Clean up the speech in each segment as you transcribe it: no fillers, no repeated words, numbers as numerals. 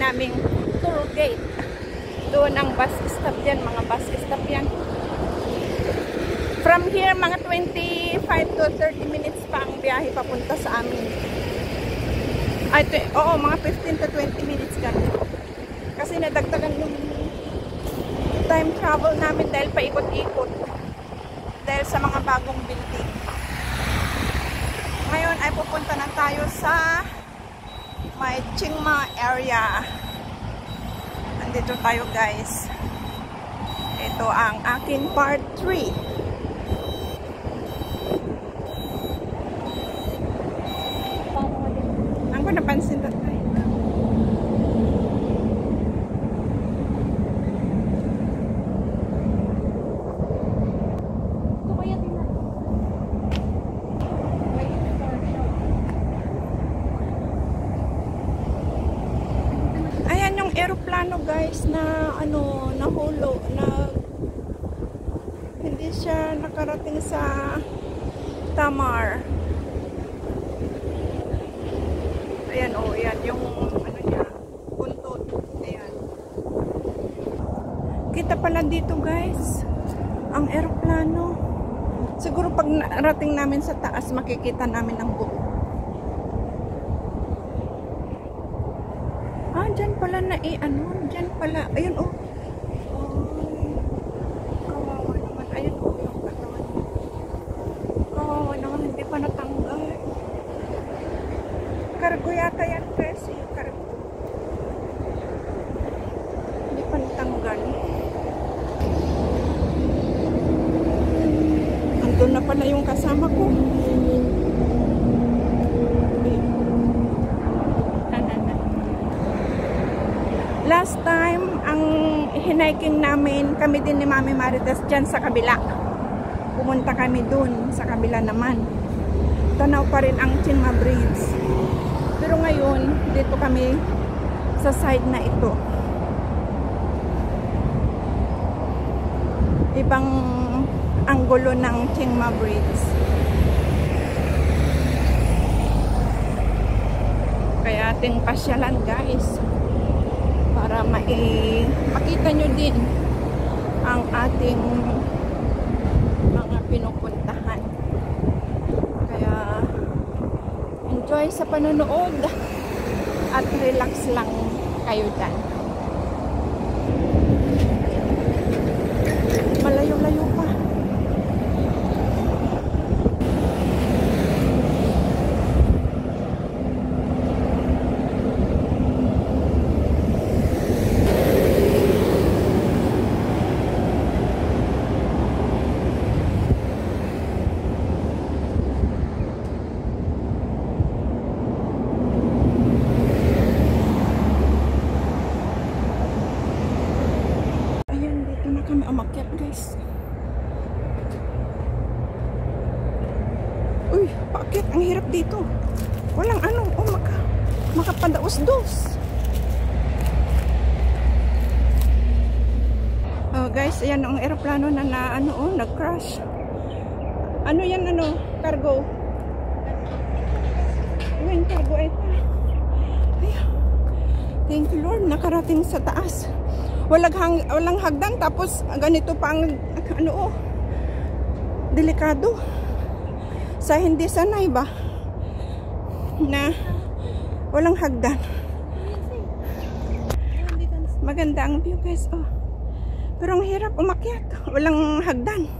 naming tour gate. Doon ang bus stop yan, mga bus stop yan. From here, mga 25 to 30 minutes pa ang biyahe papunta sa amin. Ay, oo, mga 15 to 20 minutes ganun. Kasi nadagdagan yung time travel namin dahil paikot-ikot. Dahil sa mga bagong building. Ngayon ay pupunta na tayo sa may Chiang Mai area. Andito tayo guys. Ito ang aking part 3. Ang ko napansin na tayo. Aeroplano guys na ano, nahulo na hindi siya nakarating sa Tamar. Ayan oh, ayan yung ano niya, buntot. Ayan. Kita pala dito guys ang aeroplano. Siguro pag narating namin sa taas makikita namin ang buo. Dyan pala na ano, dyan pala, ayun oh. Kawawa naman, ayun oh, yung katawan. Kawawa naman, hindi pa natanggal. Cargo yata yan kasi, cargo. Hindi pa natanggal. Andun na pala yung kasama ko. Last time, ang hiniking namin, kami din ni Mami Marites dyan sa kabila. Pumunta kami dun sa kabila naman. Tanaw pa rin ang Chiang Mai Bridge. Pero ngayon, dito kami sa side na ito. Ibang anggulo ng Chiang Mai Bridge. Kaya ating pasyalan guys. Para makita nyo din ang ating mga pinupuntahan. Kaya enjoy sa panonood at relax lang kayo dyan. Malayo-layo pa. Uy, bakit? Ang hirap dito. Walang ano, makapadaos-dos. Oh, guys, ayan ang aeroplano na nag-crash. Ano yan, cargo. Ayan, cargo ay. Ayan. Thank you Lord, nakarating sa taas. Walang hagdan, tapos ganito pa ang delikado. Sa hindi sanay ba na walang hagdan. Maganda ang view guys, oh. Pero ang hirap umakyat, walang hagdan.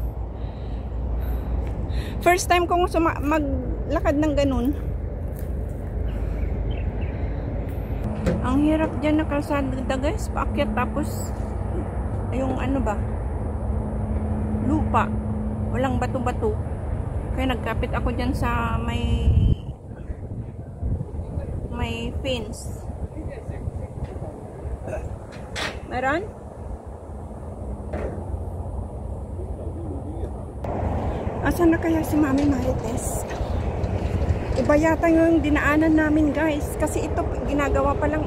First time kong maglakad ng ganun. Ang hirap dyan na kalsada guys, paakyat, tapos yung lupa, walang bato-bato. Kaya nagkapit ako dyan sa may fence. Meron? Asan na kaya si Mami Marites? Iba yata yung dinaanan namin guys. Kasi ito ginagawa pa lang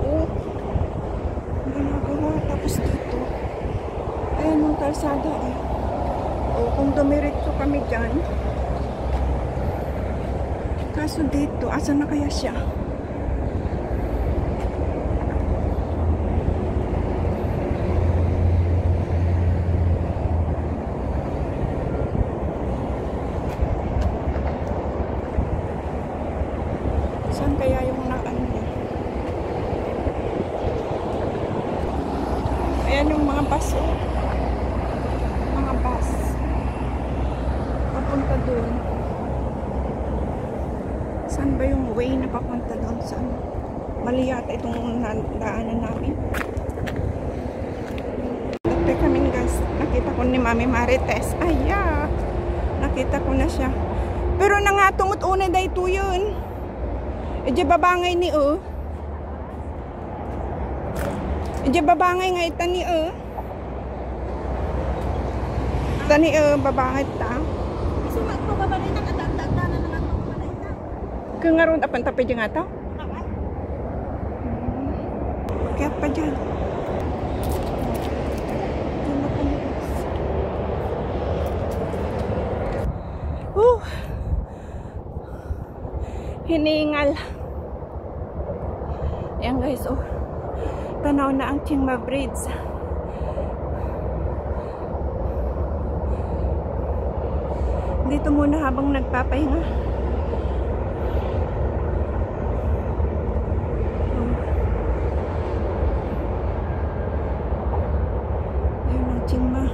ginagawa, tapos dito. Ayan yung kalsada eh. O kung dumiretso kami dyan. Kaso dito, asan na kaya siya? way na papunta doon sa ano. Mali yata itong daanan namin. Nagtay kami guys. Nakita ko ni Mami Marites. Aya! Nakita ko na siya. Pero nangatungot una day to yun. E di babangay ni E di babangay nga itani Tani babangay ta. So magpababali na katanda na naman pababali na. Kung nga ron apan tapay dyan nga ta? Kaya pa dyan. Hiningal. Yan guys, tanaw na ang Chiang Mai Bridge. Dito muna habang nagpapahinga. Ayun ang Chiang Mai.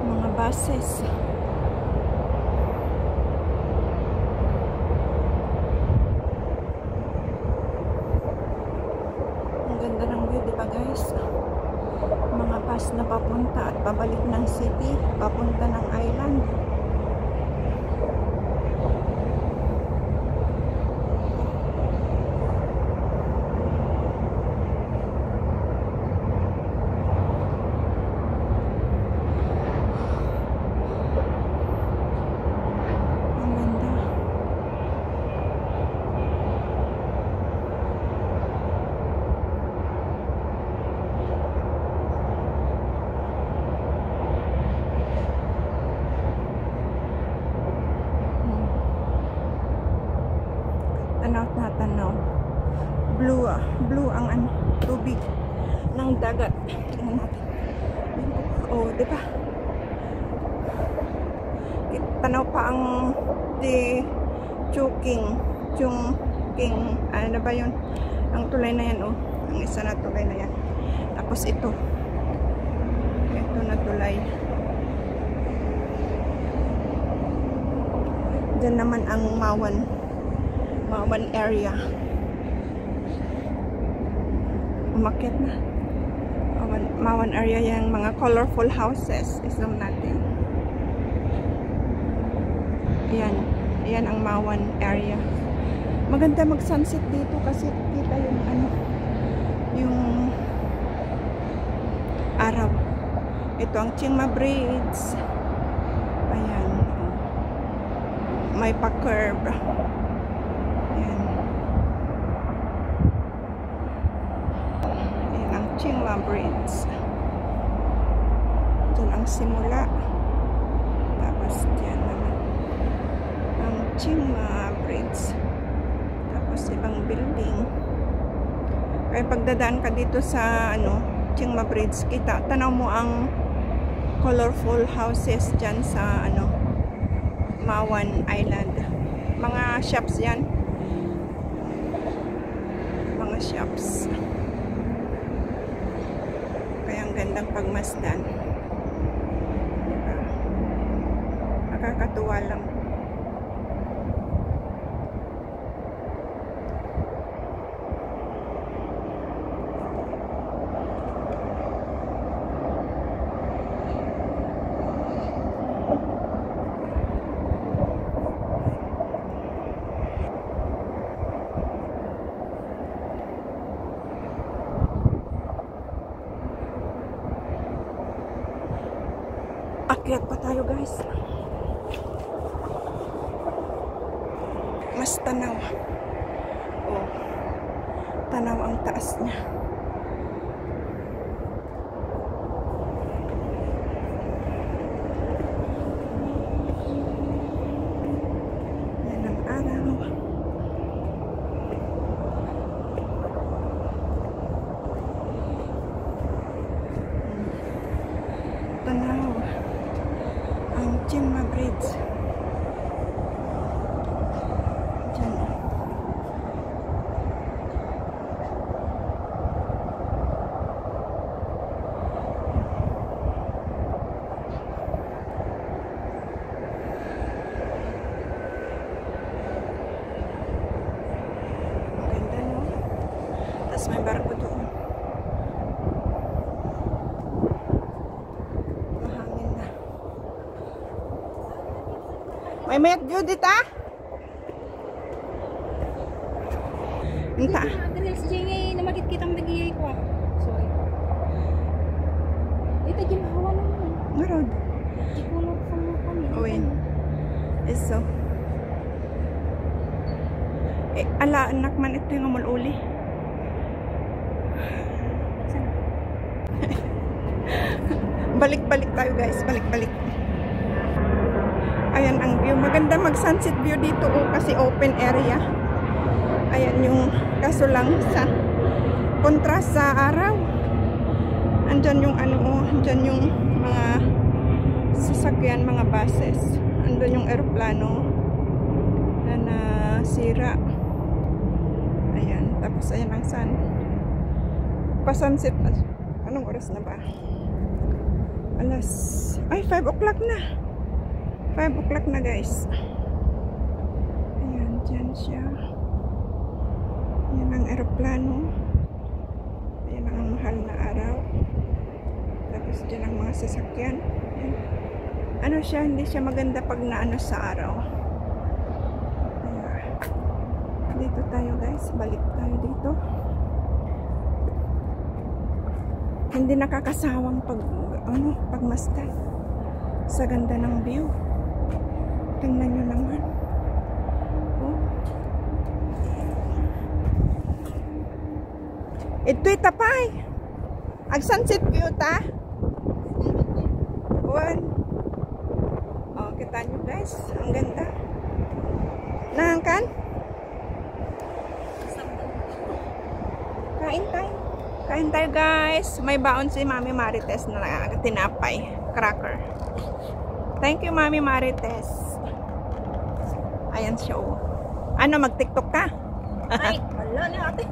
Mga buses. Ang ganda ng view, diba guys? Mga bus na papunta at pabalik ng city, papunta ng island. Ang ganda. Tanaw na tanaw. Blue ang ano, tubig ng dagat. Tingnan natin. Di ba? Tanaw pa ang Chungking. Ano ba yun? Ang tulay na yan, Ang isa na tulay na yan. Tapos ito. Ito na tulay. Diyan naman ang Mawan area. Umakyat na. Mawan area yung mga colorful houses. Islam natin. Ayan ang Mawan area. Maganda mag-sunset dito kasi kita yung yung araw. Ito ang Chiang Mai Bridge. Ayan. May pa-curve. Chiang Mai Bridge. Diyan ang simula. Tapos diyan naman ang Chiang Mai Bridge. Tapos ibang building. Kaya pagdadaan ka dito sa Chiang Mai Bridge, kita, tanaw mo ang colorful houses diyan sa Mawan Island. Mga shops yan. Mga shops. Gandang pagmasdan. Diba? Nakakatuwa lang. Akyat pa tayo guys. Mas tanaw. Tanaw ang taas niya. Yan ang araw. Tanaw ang Chiang Mai Bridge. Diyan. May barko doon. Mahangin na. May mayat Judith ah? Inta. Adres jay na magit kitang nagiyay ko. Sorry. Ito jay mahawa naman. Ngarod. Ikulog sa mga kami. Uwin. Eso. Ala, anak man ito yung umululi. Balik-balik tayo guys. Balik-balik. Ayan ang view. Maganda mag-sunset view dito kasi open area. Ayan yung kaso lang sa kontrast sa araw. Andyan yung andyan yung mga sasakyan, mga buses. Andun yung eroplano na nasira. Ayan. Tapos ayan ang sun. Pa-sunset na. Anong oras na ba? Ay, 5 o'clock na. 5 o'clock na guys. Ayan, dyan siya. Ayan ang eroplano. Ayan ang mahal na araw. Tapos dyan ang mga sasakyan. Ayan. Ano siya, hindi siya maganda pag naano sa araw. Ayan. Dito tayo guys. Balik tayo dito. Hindi nakakasawang pagmasdan sa ganda ng view. Tingnan nyo naman. Oh. Ito'y tapay. Ag sunset view ta. One. Oh, kita nyo guys. Ang ganda. Nangangkan? Kain tayo. Kain tayo guys. May baon si Mami Marites na tinapay. Cracker. Thank you Mami Marites. Ayan siya oh. Ano, mag-tiktok ka? Ay, wala na ate.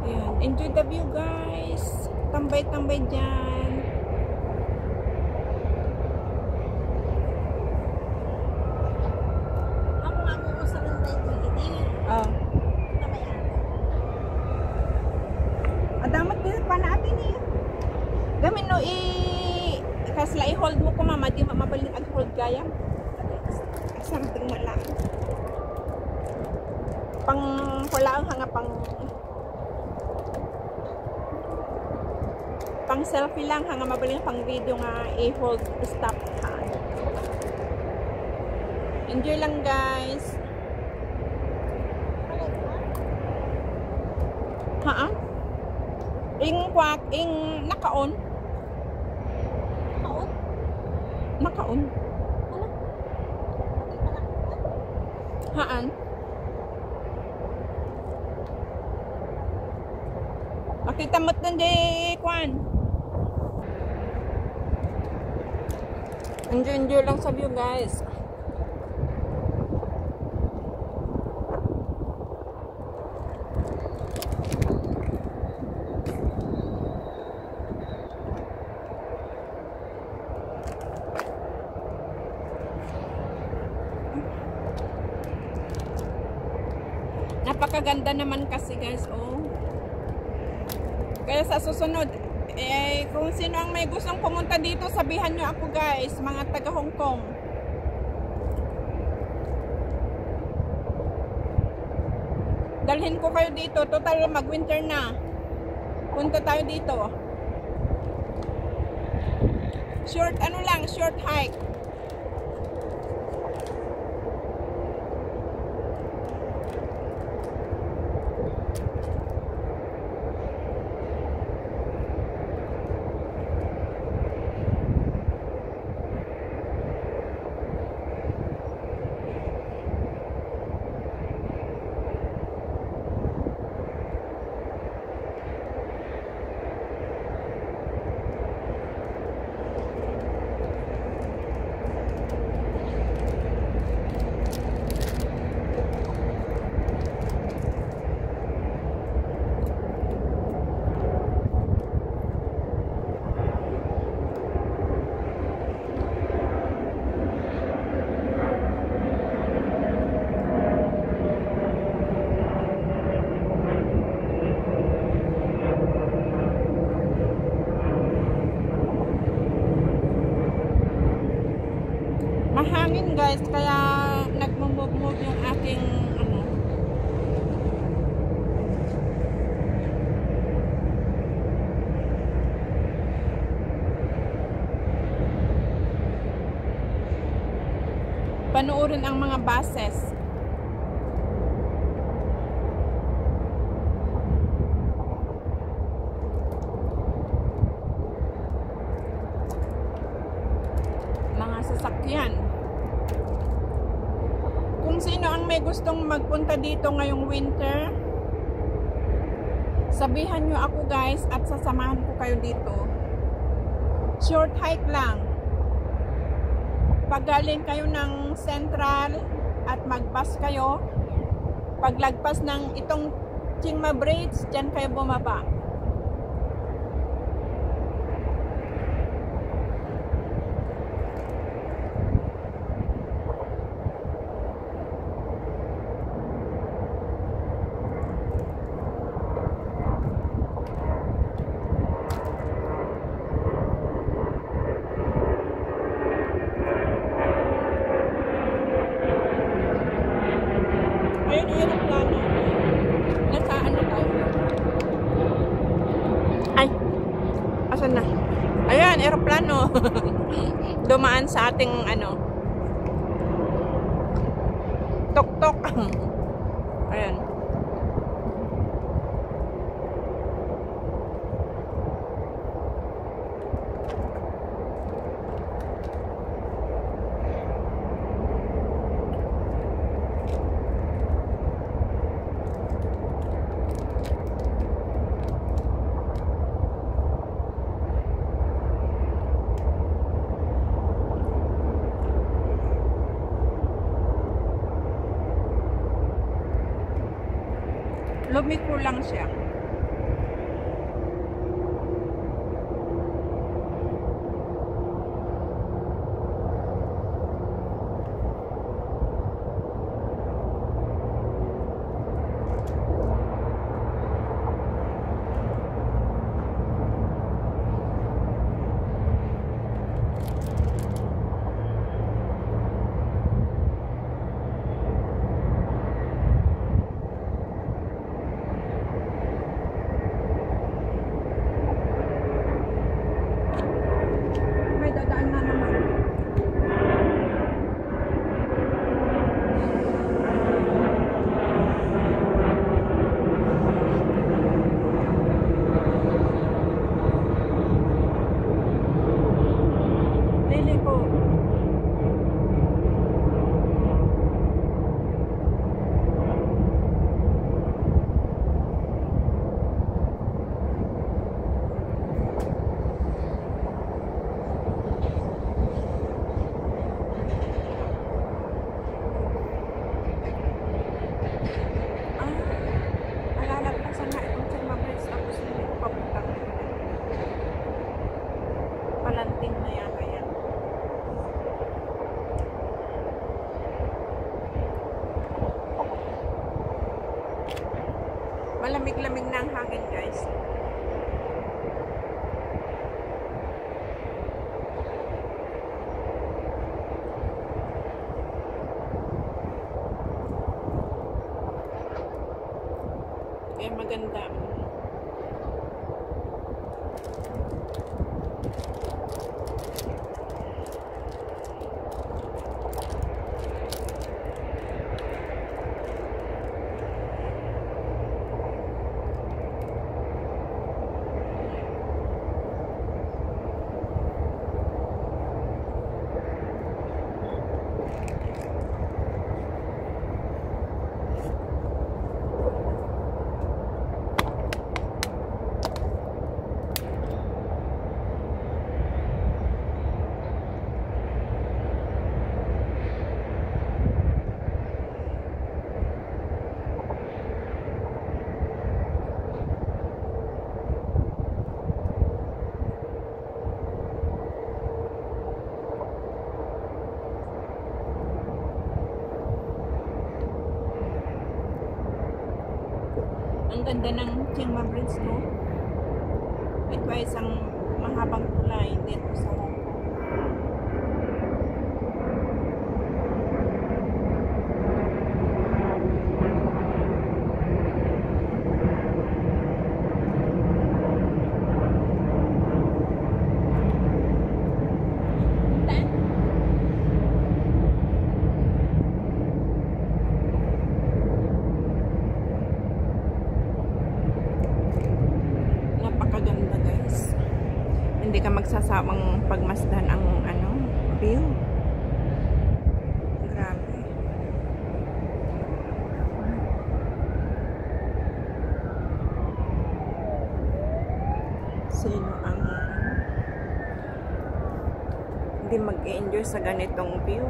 Ayan. Enjoy the view guys. Tambay-tambay dyan. Ako nga mo sa nanday dito. Oh. Adamat din pa natin eh. Gamin no kasla i-hold mo ko mama di mamabalin ag-hold gaya. Something wala. Pang wala ang hanga pang selfie lang hanga mabalin pang video nga i-hold stop ha. Enjoy lang guys. Haan? Ing naka-on. Naka-on? Naka-on. Ano? Haan? Makita mo't nun di kwan. Enjoy lang sa view guys. Napakaganda naman kasi guys, oh. Kaya sa susunod, kung sino ang may gustong pumunta dito, sabihan nyo ako guys, mga taga Hong Kong. Dalhin ko kayo dito, total mag-winter na. Punta tayo dito. Short hike. guys, kaya nagmo-move yung aking ano. Panoorin ang mga buses. Mga sasakyan. Kung sino ang may gustong magpunta dito ngayong winter, sabihan nyo ako guys at sasamahan ko kayo dito. Short hike lang. Pag galing kayo ng Central at mag-bus kayo, paglagpas ng itong Chingma Bridge, dyan kayo bumaba. Ayun, aeroplano. Nasa ano tayo? Ay, asan na? Ayan, aeroplano. Dumaan sa ating ano, tok-tok. Ayan. Lumiko lang siya. May dadaan na naman. Liliko. Malalagpasan na itong Chingma Bridge tapos hindi ko papuntang Palanting na yata yan. Malamig-lamig na ang hangin guys. Kaya maganda. Ang ganda ng Chingma Bridge, no? Ito ay isang mahabang tulay dito sa Hong Kong. hindi ka magsasawang pagmasdan ang ano, view. Grabe. Sino ang hindi mag-enjoy sa ganitong view?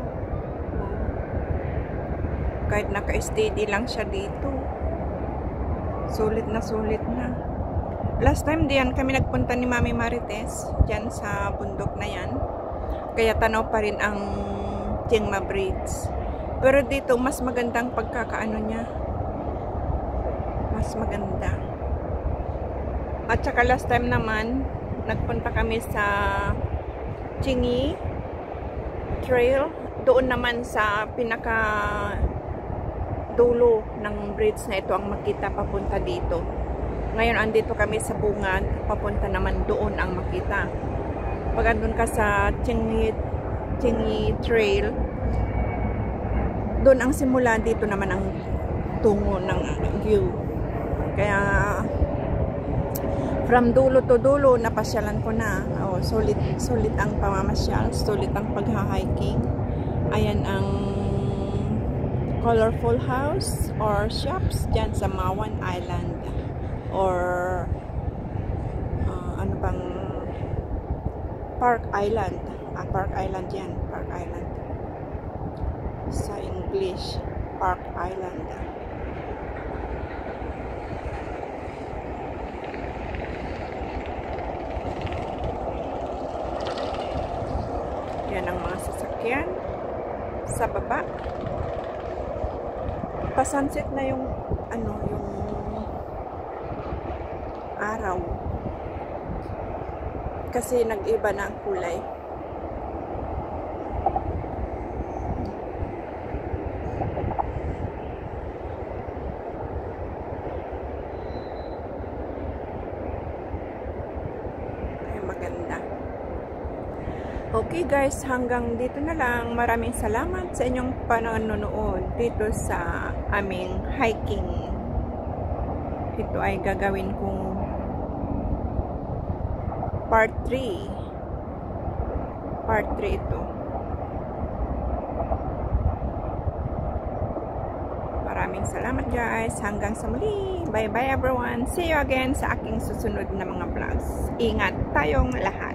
Kahit naka-steady lang siya dito. Sulit na sulit na. Last time diyan kami nagpunta ni Mami Marites, diyan sa bundok na yan. Kaya tanaw pa rin ang Chiengma Bridge. Pero dito mas magandang pagkakaano niya. Mas maganda. At saka last time naman, nagpunta kami sa Chingi Trail. Doon naman sa pinaka dulo ng bridge na ito ang makita papunta dito. Ngayon andito kami sa bungad, papunta naman doon ang makita. Pag andun ka sa Chingi Trail, doon ang simula, dito naman ang tungo ng view. Kaya from dulo to dulo, napasyalan ko na. Oh, sulit ang pamamasyal, sulit ang pagha-hiking. Ayan ang colorful house or shops dyan sa Mawan Island. Or ano bang Park Island. Park Island yan. Park Island. Sa English, Park Island. Yan ang mga sasakyan sa baba. Pa-sunset na yung ano, yung araw. Kasi nag-iba na ang kulay. Ay, maganda. Okay guys, hanggang dito na lang. Maraming salamat sa inyong panonood dito sa aming hiking. Ito ay gagawin kong part 3. Part 3 ito. Maraming salamat guys. Hanggang sa muli. Bye bye everyone. See you again sa aking susunod na mga vlogs. Ingat tayong lahat.